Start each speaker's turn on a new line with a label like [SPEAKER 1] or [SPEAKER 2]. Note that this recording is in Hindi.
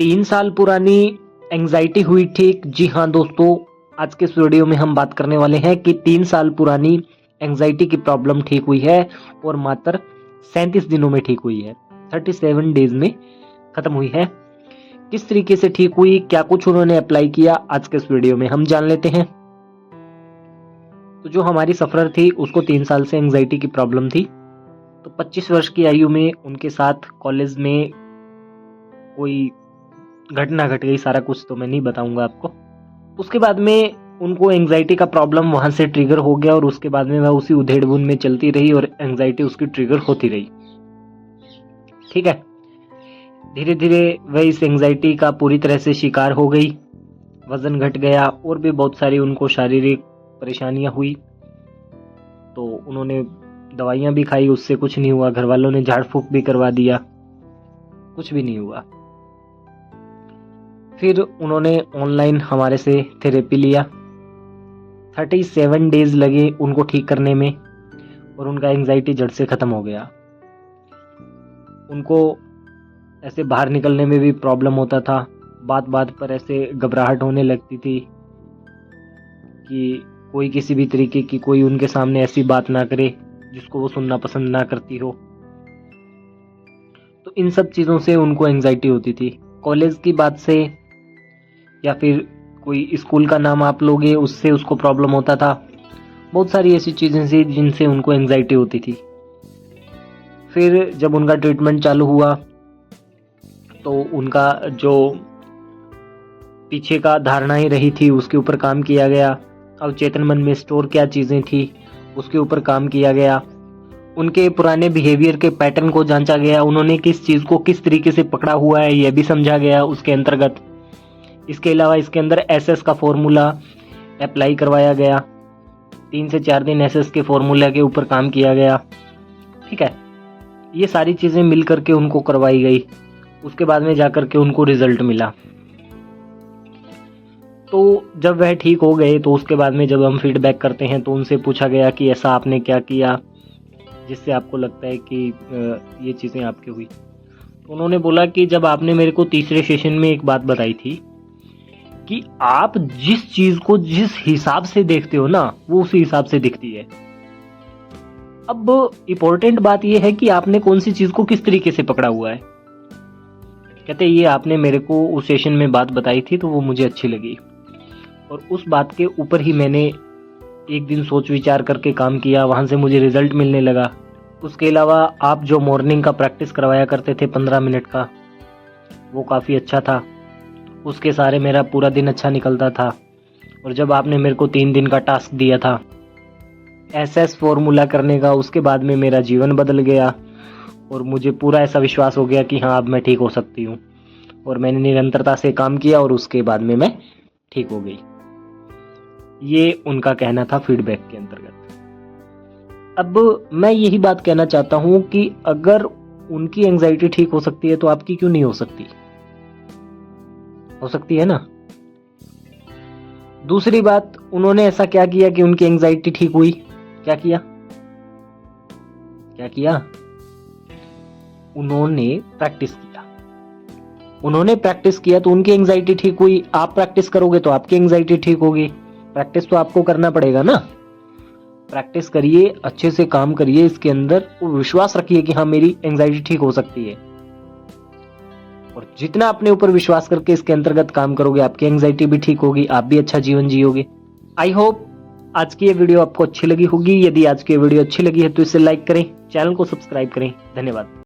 [SPEAKER 1] 3 साल पुरानी एंजाइटी हुई ठीक। जी हाँ दोस्तों, आज के इस वीडियो में हम बात करने वाले हैं कि 3 साल पुरानी एंजाइटी की प्रॉब्लम ठीक हुई है और मात्र 37 दिनों में ठीक हुई है। 37 डेज में खत्म हुई है। किस तरीके से ठीक हुई, क्या कुछ उन्होंने अप्लाई किया, आज के इस वीडियो में हम जान लेते हैं। तो जो हमारी सफरर थी उसको 3 साल से एंजाइटी की प्रॉब्लम थी। तो 25 वर्ष की आयु में उनके साथ कॉलेज में कोई घटना घट गई। सारा कुछ तो मैं नहीं बताऊंगा आपको। उसके बाद में उनको एंजाइटी का प्रॉब्लम वहां से ट्रिगर हो गया और उसके बाद में वह उसी उधेड़-बुन में चलती रही और एंजाइटी उसकी ट्रिगर होती रही। ठीक है, धीरे धीरे वह इस एंजाइटी का पूरी तरह से शिकार हो गई। वजन घट गया और भी बहुत सारी उनको शारीरिक परेशानियां हुई। तो उन्होंने दवाइयां भी खाई, उससे कुछ नहीं हुआ। घर वालों ने झाड़ फूक भी करवा दिया, कुछ भी नहीं हुआ। फिर उन्होंने ऑनलाइन हमारे से थेरेपी लिया। 37 डेज लगे उनको ठीक करने में और उनका एंजाइटी जड़ से खत्म हो गया। उनको ऐसे बाहर निकलने में भी प्रॉब्लम होता था। बात बात पर ऐसे घबराहट होने लगती थी कि कोई किसी भी तरीके की कोई उनके सामने ऐसी बात ना करे जिसको वो सुनना पसंद ना करती हो। तो इन सब चीज़ों से उनको एंजाइटी होती थी। कॉलेज की बात से या फिर कोई स्कूल का नाम आप लोगे उससे उसको प्रॉब्लम होता था। बहुत सारी ऐसी चीज़ें थी जिनसे उनको एंजाइटी होती थी। फिर जब उनका ट्रीटमेंट चालू हुआ तो उनका जो पीछे का धारणाएं रही थी उसके ऊपर काम किया गया। अब चेतन मन में स्टोर क्या चीज़ें थी उसके ऊपर काम किया गया। उनके पुराने बिहेवियर के पैटर्न को जांचा गया। उन्होंने किस चीज़ को किस तरीके से पकड़ा हुआ है यह भी समझा गया उसके अंतर्गत। इसके अलावा इसके अंदर एसएस का फॉर्मूला अप्लाई करवाया गया। 3 से 4 दिन एसएस के फॉर्मूला के ऊपर काम किया गया। ठीक है, ये सारी चीज़ें मिल करके उनको करवाई गई। उसके बाद में जाकर के उनको रिजल्ट मिला। तो जब वह ठीक हो गए तो उसके बाद में जब हम फीडबैक करते हैं तो उनसे पूछा गया कि ऐसा आपने क्या किया जिससे आपको लगता है कि ये चीज़ें आपके हुई। तो उन्होंने बोला कि जब आपने मेरे को तीसरे सेशन में एक बात बताई थी कि आप जिस चीज को जिस हिसाब से देखते हो ना वो उसी हिसाब से दिखती है। अब इम्पोर्टेंट बात यह है कि आपने कौन सी चीज को किस तरीके से पकड़ा हुआ है। कहते ये आपने मेरे को उस सेशन में बात बताई थी तो वो मुझे अच्छी लगी और उस बात के ऊपर ही मैंने एक दिन सोच विचार करके काम किया। वहां से मुझे रिजल्ट मिलने लगा। उसके अलावा आप जो मॉर्निंग का प्रैक्टिस करवाया करते थे 15 मिनट का, वो काफ़ी अच्छा था। उसके सारे मेरा पूरा दिन अच्छा निकलता था। और जब आपने मेरे को 3 दिन का टास्क दिया था एसएस फॉर्मूला करने का, उसके बाद में मेरा जीवन बदल गया और मुझे पूरा ऐसा विश्वास हो गया कि हाँ अब मैं ठीक हो सकती हूँ। और मैंने निरंतरता से काम किया और उसके बाद में मैं ठीक हो गई। ये उनका कहना था फीडबैक के अंतर्गत। अब मैं यही बात कहना चाहता हूँ कि अगर उनकी एंजाइटी ठीक हो सकती है तो आपकी क्यों नहीं हो सकती? हो सकती है ना। दूसरी बात, उन्होंने ऐसा क्या किया कि उनकी एंजाइटी ठीक हुई? क्या किया? क्या किया? उन्होंने प्रैक्टिस किया। उन्होंने प्रैक्टिस किया तो उनकी एंजाइटी ठीक हुई। आप प्रैक्टिस करोगे तो आपकी एंजाइटी ठीक होगी। प्रैक्टिस तो आपको करना पड़ेगा ना। प्रैक्टिस करिए, अच्छे से काम करिए इसके अंदर और विश्वास रखिए कि हाँ मेरी एंजाइटी ठीक हो सकती है। और जितना अपने ऊपर विश्वास करके इसके अंतर्गत काम करोगे आपकी एंजाइटी भी ठीक होगी, आप भी अच्छा जीवन जियोगे। आई होप आज की ये वीडियो आपको अच्छी लगी होगी। यदि आज की वीडियो अच्छी लगी है तो इसे लाइक करें, चैनल को सब्सक्राइब करें। धन्यवाद।